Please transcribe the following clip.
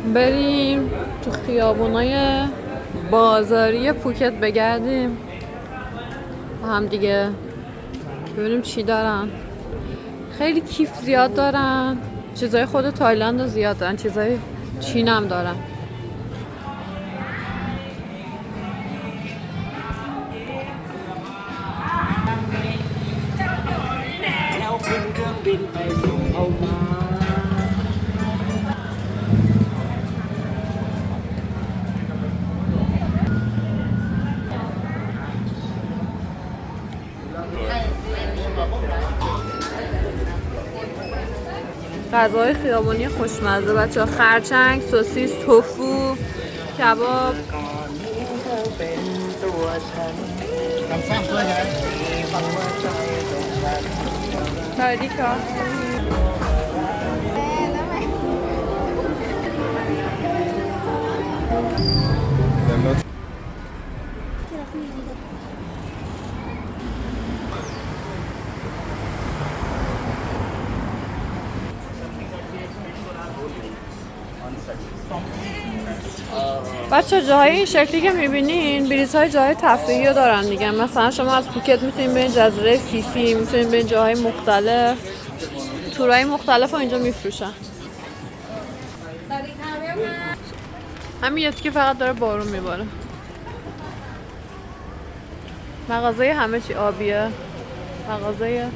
بریم تو خیابونای بازاری پوکت بگردیم با هم دیگه ببینیم چی دارن. خیلی کیف زیاد دارن، چیزای خود تایلند رو زیاد دارن، چیزای چین هم دارن. غذای خیابانی خوشمزه بچه‌ها، خرچنگ، سوسیس، توفو، کباب. تاریکا بچه جاهای این شکلی که میبینین بریزهای جاهای تفریحی رو دارن دیگه. مثلا شما از پوکت میتونین برین جزیره فیفی، میتونین برین جاهای مختلف، تورهای مختلف رو اینجا میفروشن. همین یه که فقط داره بارون میباره. مغازه همه چی آبیه، مغازه